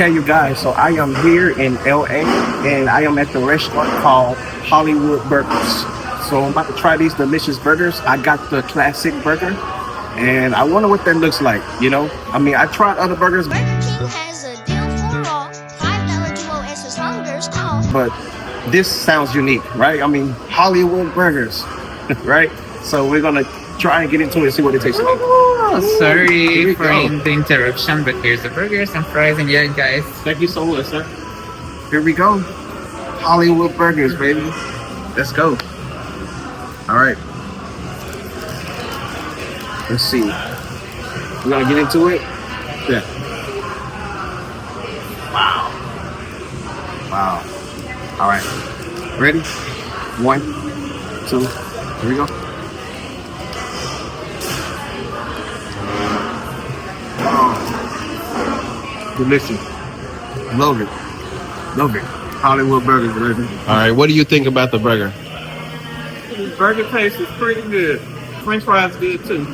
Okay, you guys, so I am here in LA and I am at the restaurant called Hollywood Burgers. So I'm about to try these delicious burgers. I got the classic burger and I wonder what that looks like, you know? I mean, I tried other burgers, Burger King has a deal for all. $5 duo extra longers call. but this sounds unique, right? I mean, Hollywood Burgers, right? So we're gonna try and get into it and see what it tastes like. Oh, sorry we for go. the interruption, but here's the burgers and fries, and yeah, guys. Thank you so much, sir. Here we go. Hollywood Burgers, baby. Let's go. All right. Let's see. We're gonna get into it. Yeah. Wow. Wow. All right. Ready? 1, 2. Here we go. Oh. Delicious. Love it. Love it. Hollywood Burgers, baby. All right. What do you think about the burger? Burger taste is pretty good. French fries good too.